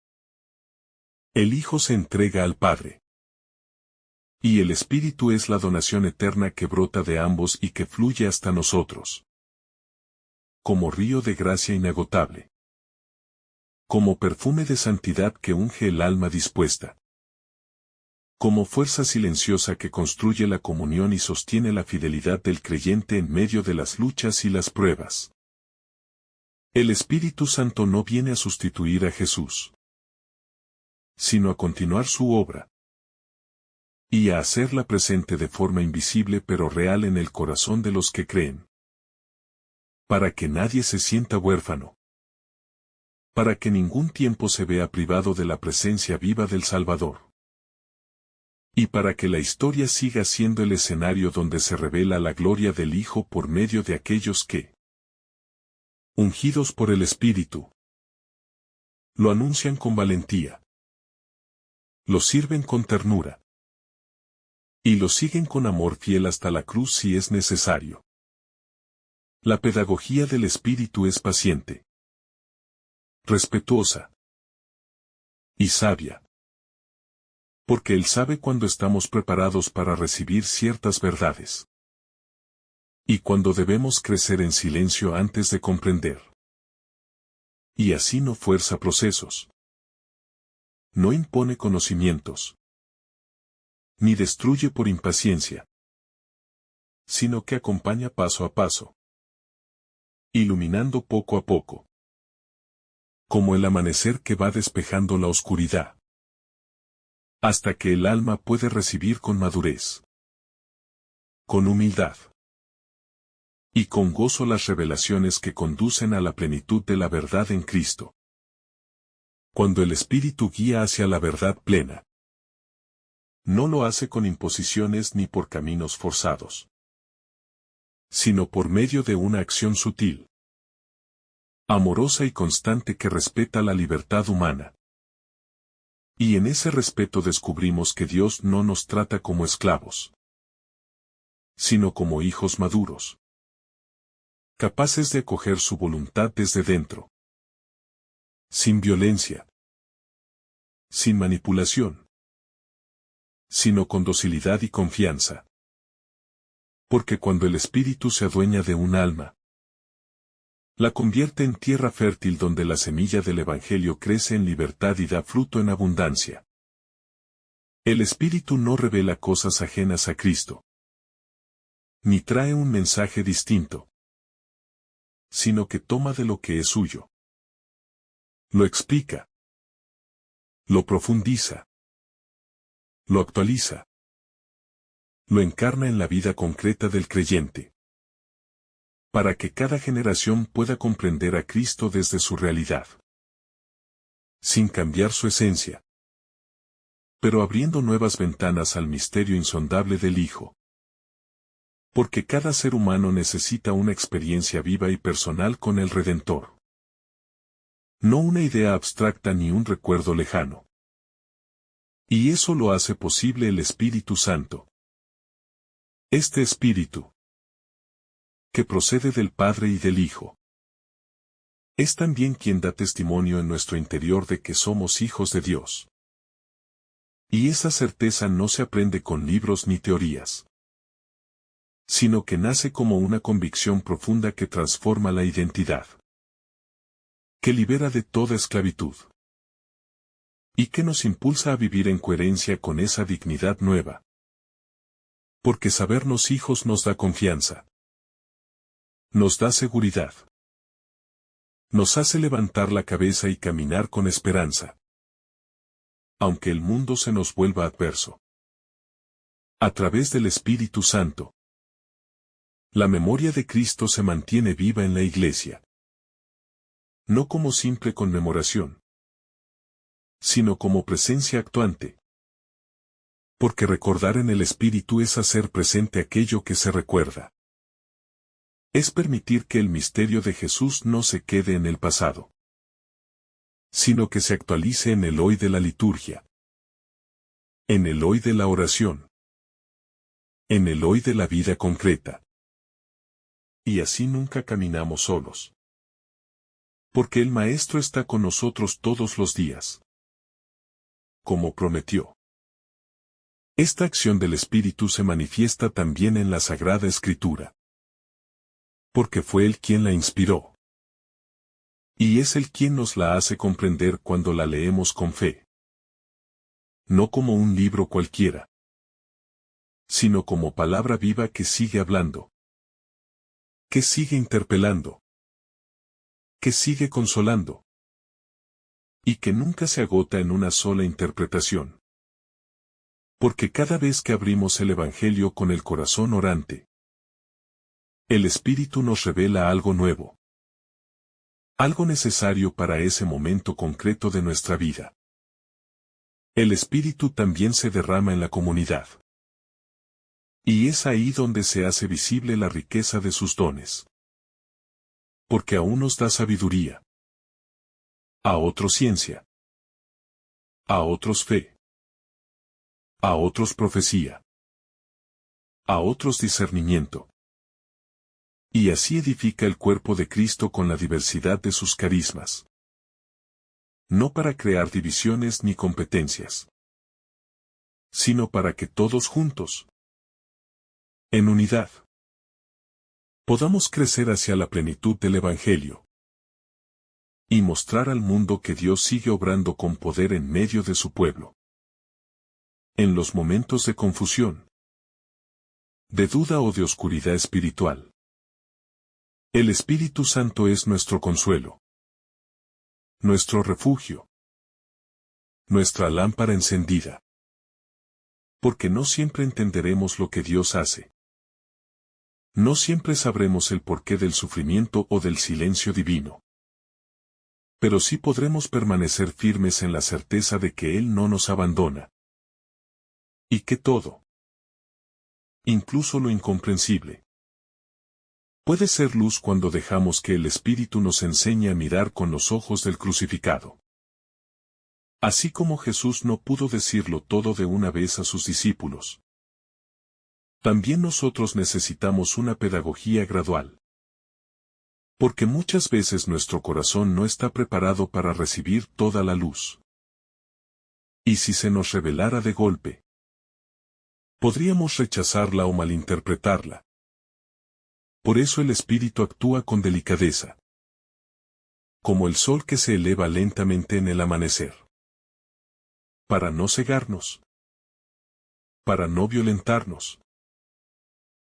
el Hijo se entrega al Padre, y el Espíritu es la donación eterna que brota de ambos y que fluye hasta nosotros, como río de gracia inagotable, como perfume de santidad que unge el alma dispuesta, como fuerza silenciosa que construye la comunión y sostiene la fidelidad del creyente en medio de las luchas y las pruebas. El Espíritu Santo no viene a sustituir a Jesús, sino a continuar su obra, y a hacerla presente de forma invisible pero real en el corazón de los que creen. Para que nadie se sienta huérfano. Para que ningún tiempo se vea privado de la presencia viva del Salvador. Y para que la historia siga siendo el escenario donde se revela la gloria del Hijo por medio de aquellos que, ungidos por el Espíritu, lo anuncian con valentía, lo sirven con ternura, y lo siguen con amor fiel hasta la cruz si es necesario. La pedagogía del Espíritu es paciente, respetuosa y sabia. Porque Él sabe cuándo estamos preparados para recibir ciertas verdades, y cuándo debemos crecer en silencio antes de comprender. Y así no fuerza procesos, no impone conocimientos, ni destruye por impaciencia, sino que acompaña paso a paso, iluminando poco a poco, como el amanecer que va despejando la oscuridad, hasta que el alma puede recibir con madurez, con humildad y con gozo las revelaciones que conducen a la plenitud de la verdad en Cristo. Cuando el Espíritu guía hacia la verdad plena, no lo hace con imposiciones ni por caminos forzados, sino por medio de una acción sutil, amorosa y constante que respeta la libertad humana. Y en ese respeto descubrimos que Dios no nos trata como esclavos, sino como hijos maduros, capaces de acoger su voluntad desde dentro, sin violencia, sin manipulación, sino con docilidad y confianza. Porque cuando el Espíritu se adueña de un alma, la convierte en tierra fértil donde la semilla del Evangelio crece en libertad y da fruto en abundancia. El Espíritu no revela cosas ajenas a Cristo, ni trae un mensaje distinto, sino que toma de lo que es suyo. Lo explica. Lo profundiza. Lo actualiza. Lo encarna en la vida concreta del creyente. Para que cada generación pueda comprender a Cristo desde su realidad. Sin cambiar su esencia. Pero abriendo nuevas ventanas al misterio insondable del Hijo. Porque cada ser humano necesita una experiencia viva y personal con el Redentor. No una idea abstracta ni un recuerdo lejano. Y eso lo hace posible el Espíritu Santo. Este Espíritu, que procede del Padre y del Hijo, es también quien da testimonio en nuestro interior de que somos hijos de Dios. Y esa certeza no se aprende con libros ni teorías, sino que nace como una convicción profunda que transforma la identidad, que libera de toda esclavitud, y que nos impulsa a vivir en coherencia con esa dignidad nueva. Porque sabernos hijos nos da confianza, nos da seguridad, nos hace levantar la cabeza y caminar con esperanza, aunque el mundo se nos vuelva adverso. A través del Espíritu Santo, la memoria de Cristo se mantiene viva en la Iglesia. No como simple conmemoración, sino como presencia actuante. Porque recordar en el Espíritu es hacer presente aquello que se recuerda. Es permitir que el misterio de Jesús no se quede en el pasado, sino que se actualice en el hoy de la liturgia, en el hoy de la oración, en el hoy de la vida concreta. Y así nunca caminamos solos. Porque el Maestro está con nosotros todos los días, como prometió. Esta acción del Espíritu se manifiesta también en la Sagrada Escritura. Porque fue Él quien la inspiró. Y es Él quien nos la hace comprender cuando la leemos con fe. No como un libro cualquiera, sino como palabra viva que sigue hablando, que sigue interpelando, que sigue consolando, y que nunca se agota en una sola interpretación. Porque cada vez que abrimos el Evangelio con el corazón orante, el Espíritu nos revela algo nuevo. Algo necesario para ese momento concreto de nuestra vida. El Espíritu también se derrama en la comunidad. Y es ahí donde se hace visible la riqueza de sus dones. Porque a unos da sabiduría, a otros ciencia, a otros fe, a otros profecía, a otros discernimiento. Y así edifica el cuerpo de Cristo con la diversidad de sus carismas. No para crear divisiones ni competencias, sino para que todos juntos, en unidad, podamos crecer hacia la plenitud del Evangelio y mostrar al mundo que Dios sigue obrando con poder en medio de su pueblo. En los momentos de confusión, de duda o de oscuridad espiritual, el Espíritu Santo es nuestro consuelo, nuestro refugio, nuestra lámpara encendida. Porque no siempre entenderemos lo que Dios hace. No siempre sabremos el porqué del sufrimiento o del silencio divino. Pero sí podremos permanecer firmes en la certeza de que Él no nos abandona. Y que todo, incluso lo incomprensible, puede ser luz cuando dejamos que el Espíritu nos enseñe a mirar con los ojos del crucificado. Así como Jesús no pudo decirlo todo de una vez a sus discípulos, también nosotros necesitamos una pedagogía gradual. Porque muchas veces nuestro corazón no está preparado para recibir toda la luz. Y si se nos revelara de golpe, podríamos rechazarla o malinterpretarla. Por eso el Espíritu actúa con delicadeza, como el sol que se eleva lentamente en el amanecer. Para no cegarnos, para no violentarnos,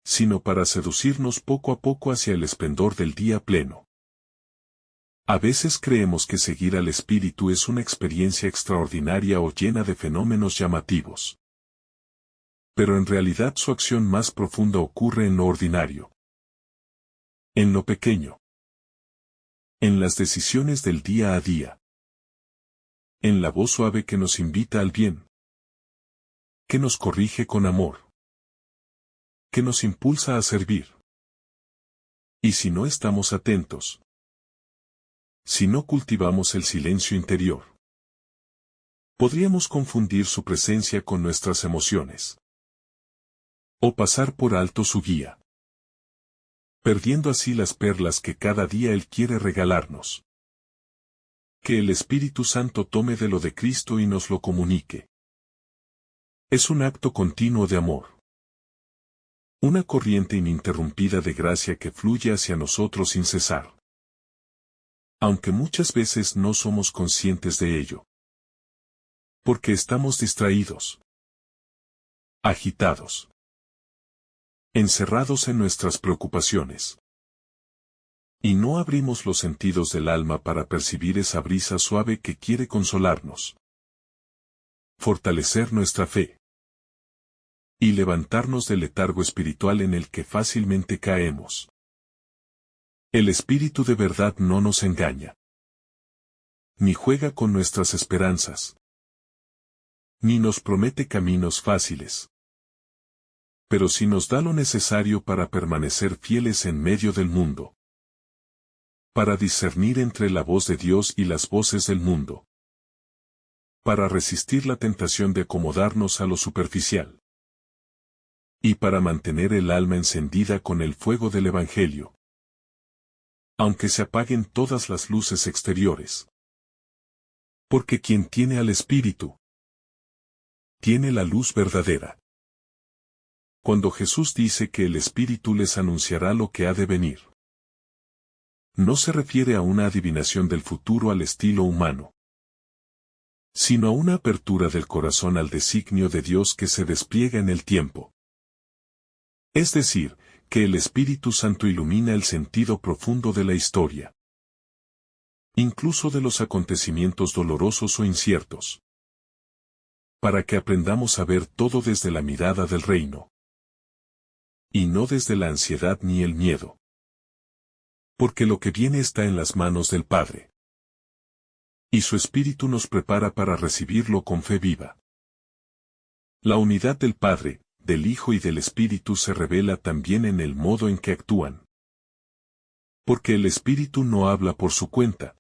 sino para seducirnos poco a poco hacia el esplendor del día pleno. A veces creemos que seguir al Espíritu es una experiencia extraordinaria o llena de fenómenos llamativos. Pero en realidad su acción más profunda ocurre en lo ordinario. En lo pequeño. En las decisiones del día a día. En la voz suave que nos invita al bien. Que nos corrige con amor. Que nos impulsa a servir. Y si no estamos atentos. Si no cultivamos el silencio interior. Podríamos confundir su presencia con nuestras emociones. O pasar por alto su guía. Perdiendo así las perlas que cada día Él quiere regalarnos. Que el Espíritu Santo tome de lo de Cristo y nos lo comunique. Es un acto continuo de amor. Una corriente ininterrumpida de gracia que fluye hacia nosotros sin cesar. Aunque muchas veces no somos conscientes de ello. Porque estamos distraídos. Agitados. Encerrados en nuestras preocupaciones. Y no abrimos los sentidos del alma para percibir esa brisa suave que quiere consolarnos. Fortalecer nuestra fe. Y levantarnos del letargo espiritual en el que fácilmente caemos. El Espíritu de verdad no nos engaña. Ni juega con nuestras esperanzas. Ni nos promete caminos fáciles. Pero sí nos da lo necesario para permanecer fieles en medio del mundo. Para discernir entre la voz de Dios y las voces del mundo. Para resistir la tentación de acomodarnos a lo superficial. Y para mantener el alma encendida con el fuego del Evangelio. Aunque se apaguen todas las luces exteriores. Porque quien tiene al Espíritu, tiene la luz verdadera. Cuando Jesús dice que el Espíritu les anunciará lo que ha de venir. No se refiere a una adivinación del futuro al estilo humano, sino a una apertura del corazón al designio de Dios que se despliega en el tiempo. Es decir, que el Espíritu Santo ilumina el sentido profundo de la historia. Incluso de los acontecimientos dolorosos o inciertos. Para que aprendamos a ver todo desde la mirada del reino. Y no desde la ansiedad ni el miedo. Porque lo que viene está en las manos del Padre. Y su Espíritu nos prepara para recibirlo con fe viva. La unidad del Padre, del Hijo y del Espíritu se revela también en el modo en que actúan. Porque el Espíritu no habla por su cuenta,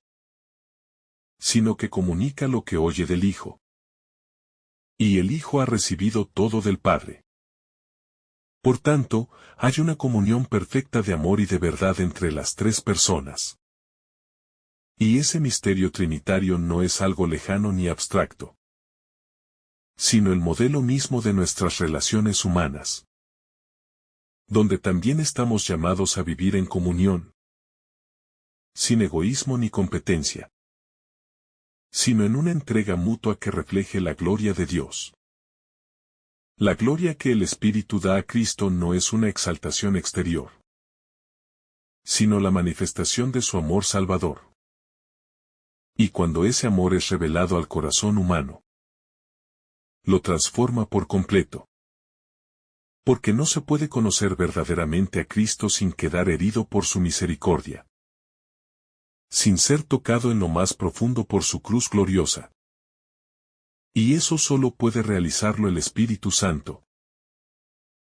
sino que comunica lo que oye del Hijo. Y el Hijo ha recibido todo del Padre. Por tanto, hay una comunión perfecta de amor y de verdad entre las tres personas. Y ese misterio trinitario no es algo lejano ni abstracto, sino el modelo mismo de nuestras relaciones humanas, donde también estamos llamados a vivir en comunión, sin egoísmo ni competencia, sino en una entrega mutua que refleje la gloria de Dios. La gloria que el Espíritu da a Cristo no es una exaltación exterior, sino la manifestación de su amor salvador. Y cuando ese amor es revelado al corazón humano, lo transforma por completo. Porque no se puede conocer verdaderamente a Cristo sin quedar herido por su misericordia, sin ser tocado en lo más profundo por su cruz gloriosa. Y eso solo puede realizarlo el Espíritu Santo,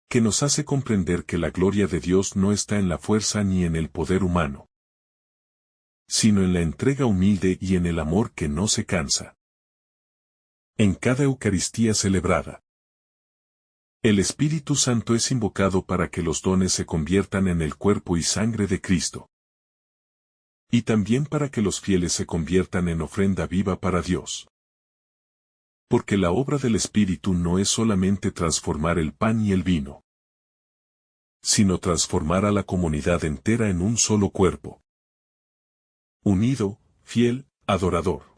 que nos hace comprender que la gloria de Dios no está en la fuerza ni en el poder humano, sino en la entrega humilde y en el amor que no se cansa. En cada Eucaristía celebrada, el Espíritu Santo es invocado para que los dones se conviertan en el cuerpo y sangre de Cristo. Y también para que los fieles se conviertan en ofrenda viva para Dios. Porque la obra del Espíritu no es solamente transformar el pan y el vino, sino transformar a la comunidad entera en un solo cuerpo. Unido, fiel, adorador.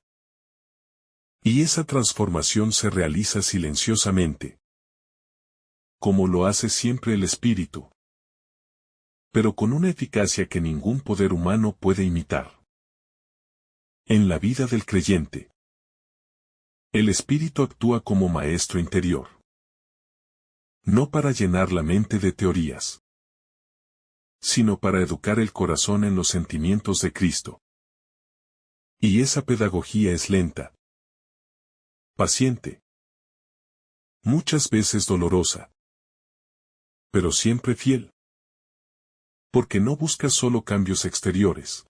Y esa transformación se realiza silenciosamente, como lo hace siempre el Espíritu, pero con una eficacia que ningún poder humano puede imitar. En la vida del creyente, el Espíritu actúa como maestro interior. No para llenar la mente de teorías, sino para educar el corazón en los sentimientos de Cristo. Y esa pedagogía es lenta, paciente, muchas veces dolorosa, pero siempre fiel. Porque no busca solo cambios exteriores,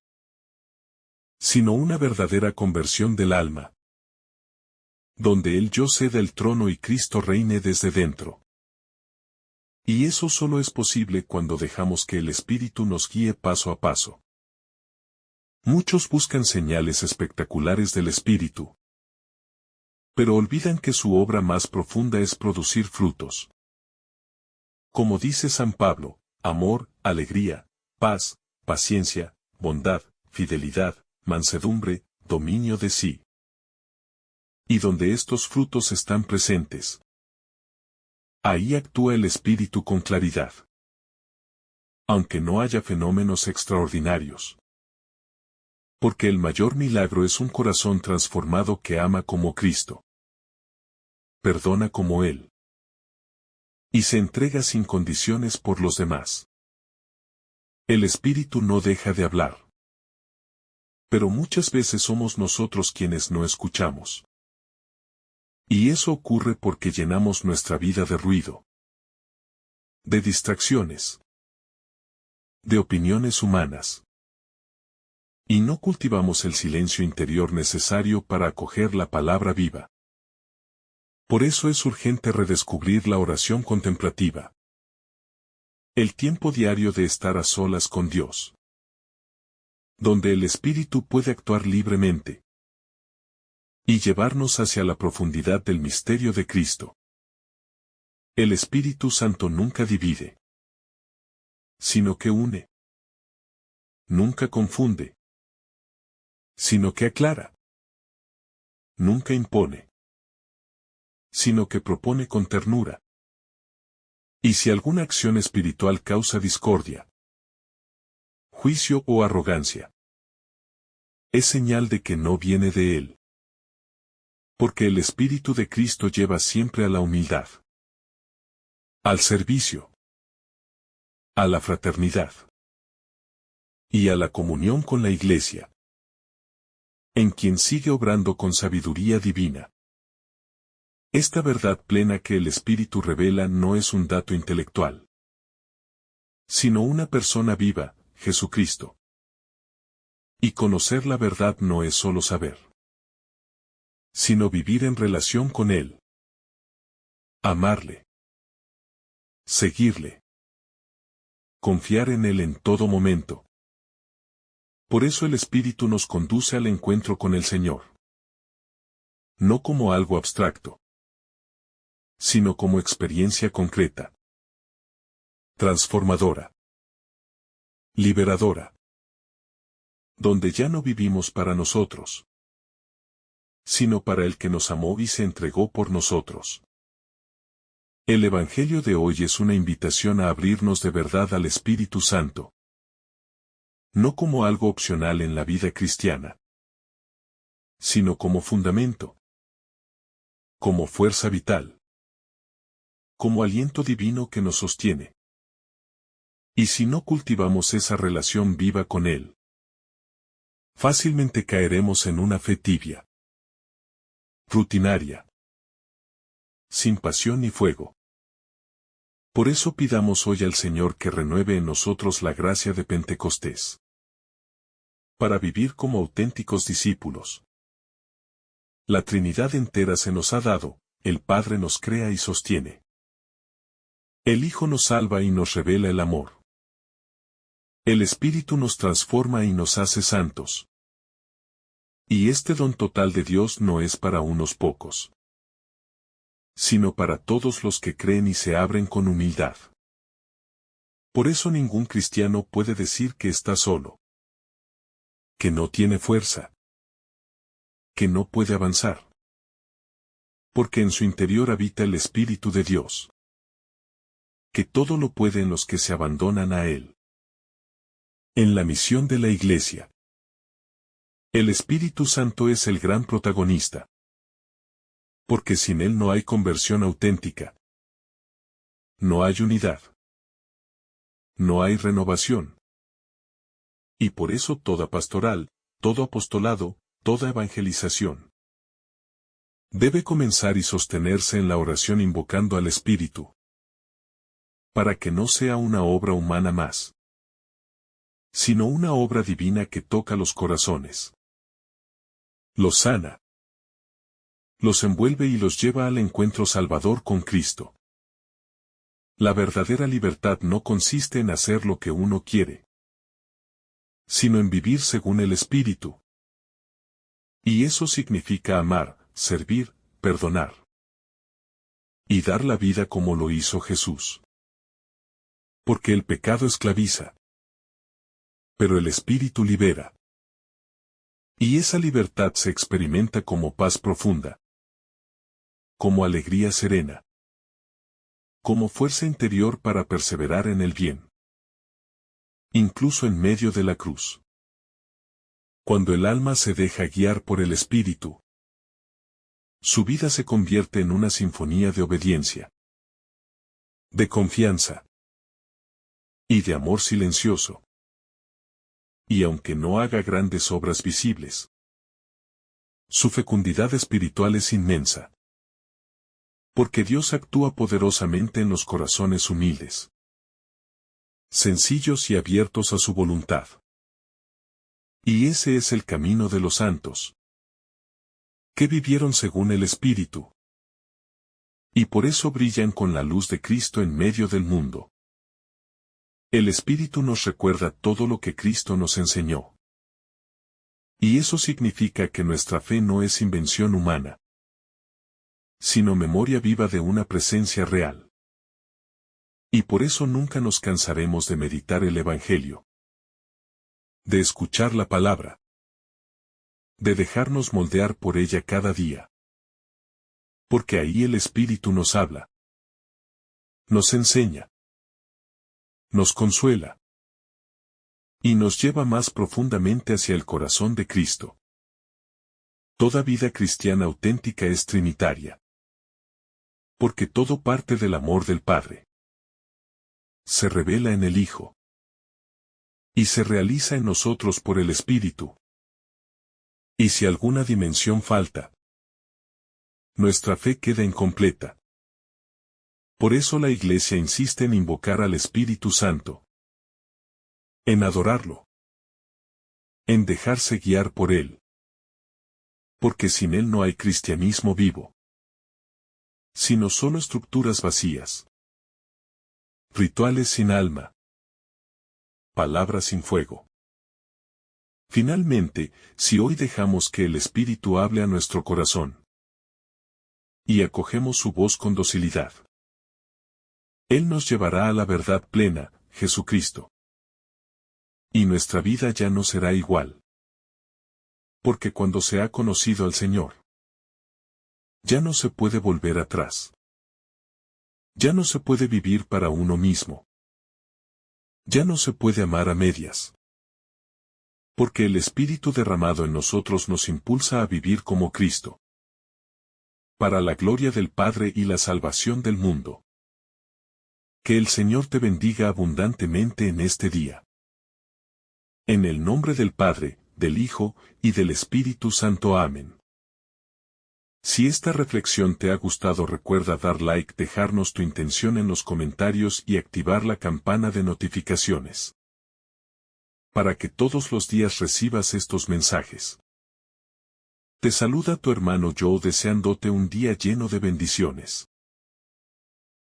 sino una verdadera conversión del alma, donde el yo ceda el trono y Cristo reine desde dentro. Y eso solo es posible cuando dejamos que el Espíritu nos guíe paso a paso. Muchos buscan señales espectaculares del Espíritu, pero olvidan que su obra más profunda es producir frutos. Como dice San Pablo, amor, alegría, paz, paciencia, bondad, fidelidad, mansedumbre, dominio de sí. Y donde estos frutos están presentes, ahí actúa el Espíritu con claridad. Aunque no haya fenómenos extraordinarios. Porque el mayor milagro es un corazón transformado que ama como Cristo. Perdona como Él. Y se entrega sin condiciones por los demás. El Espíritu no deja de hablar. Pero muchas veces somos nosotros quienes no escuchamos. Y eso ocurre porque llenamos nuestra vida de ruido, de distracciones, de opiniones humanas. Y no cultivamos el silencio interior necesario para acoger la palabra viva. Por eso es urgente redescubrir la oración contemplativa. El tiempo diario de estar a solas con Dios. Donde el Espíritu puede actuar libremente. Y llevarnos hacia la profundidad del misterio de Cristo. El Espíritu Santo nunca divide, sino que une. Nunca confunde, sino que aclara. Nunca impone, sino que propone con ternura. Y si alguna acción espiritual causa discordia, juicio o arrogancia, es señal de que no viene de Él. Porque el Espíritu de Cristo lleva siempre a la humildad, al servicio, a la fraternidad y a la comunión con la Iglesia, en quien sigue obrando con sabiduría divina. Esta verdad plena que el Espíritu revela no es un dato intelectual, sino una persona viva, Jesucristo. Y conocer la verdad no es solo saber, sino vivir en relación con Él. Amarle. Seguirle. Confiar en Él en todo momento. Por eso el Espíritu nos conduce al encuentro con el Señor. No como algo abstracto, sino como experiencia concreta. Transformadora. Liberadora. Donde ya no vivimos para nosotros, sino para el que nos amó y se entregó por nosotros. El Evangelio de hoy es una invitación a abrirnos de verdad al Espíritu Santo. No como algo opcional en la vida cristiana, sino como fundamento, como fuerza vital, como aliento divino que nos sostiene. Y si no cultivamos esa relación viva con Él, fácilmente caeremos en una fe tibia, rutinaria, sin pasión ni fuego. Por eso pidamos hoy al Señor que renueve en nosotros la gracia de Pentecostés, para vivir como auténticos discípulos. La Trinidad entera se nos ha dado, el Padre nos crea y sostiene. El Hijo nos salva y nos revela el amor. El Espíritu nos transforma y nos hace santos. Y este don total de Dios no es para unos pocos, sino para todos los que creen y se abren con humildad. Por eso ningún cristiano puede decir que está solo, que no tiene fuerza, que no puede avanzar. Porque en su interior habita el Espíritu de Dios, que todo lo puede en los que se abandonan a Él. En la misión de la Iglesia. El Espíritu Santo es el gran protagonista. Porque sin Él no hay conversión auténtica. No hay unidad. No hay renovación. Y por eso toda pastoral, todo apostolado, toda evangelización debe comenzar y sostenerse en la oración invocando al Espíritu. Para que no sea una obra humana más, sino una obra divina que toca los corazones. Los sana. Los envuelve y los lleva al encuentro salvador con Cristo. La verdadera libertad no consiste en hacer lo que uno quiere, sino en vivir según el Espíritu. Y eso significa amar, servir, perdonar. Y dar la vida como lo hizo Jesús. Porque el pecado esclaviza. Pero el Espíritu libera. Y esa libertad se experimenta como paz profunda. Como alegría serena. Como fuerza interior para perseverar en el bien. Incluso en medio de la cruz. Cuando el alma se deja guiar por el Espíritu, su vida se convierte en una sinfonía de obediencia, de confianza y de amor silencioso. Y aunque no haga grandes obras visibles, su fecundidad espiritual es inmensa. Porque Dios actúa poderosamente en los corazones humildes, sencillos y abiertos a su voluntad. Y ese es el camino de los santos, que vivieron según el Espíritu. Y por eso brillan con la luz de Cristo en medio del mundo. El Espíritu nos recuerda todo lo que Cristo nos enseñó. Y eso significa que nuestra fe no es invención humana, sino memoria viva de una presencia real. Y por eso nunca nos cansaremos de meditar el Evangelio, de escuchar la palabra, de dejarnos moldear por ella cada día. Porque ahí el Espíritu nos habla, nos enseña, nos consuela, y nos lleva más profundamente hacia el corazón de Cristo. Toda vida cristiana auténtica es trinitaria. Porque todo parte del amor del Padre. Se revela en el Hijo. Y se realiza en nosotros por el Espíritu. Y si alguna dimensión falta, nuestra fe queda incompleta. Por eso la Iglesia insiste en invocar al Espíritu Santo. En adorarlo. En dejarse guiar por Él. Porque sin Él no hay cristianismo vivo. Sino solo estructuras vacías. Rituales sin alma. Palabras sin fuego. Finalmente, si hoy dejamos que el Espíritu hable a nuestro corazón, y acogemos su voz con docilidad, Él nos llevará a la verdad plena, Jesucristo. Y nuestra vida ya no será igual. Porque cuando se ha conocido al Señor, ya no se puede volver atrás. Ya no se puede vivir para uno mismo. Ya no se puede amar a medias. Porque el Espíritu derramado en nosotros nos impulsa a vivir como Cristo. Para la gloria del Padre y la salvación del mundo. Que el Señor te bendiga abundantemente en este día. En el nombre del Padre, del Hijo, y del Espíritu Santo. Amén. Si esta reflexión te ha gustado, recuerda dar like, dejarnos tu intención en los comentarios y activar la campana de notificaciones. Para que todos los días recibas estos mensajes. Te saluda tu hermano Joe deseándote un día lleno de bendiciones.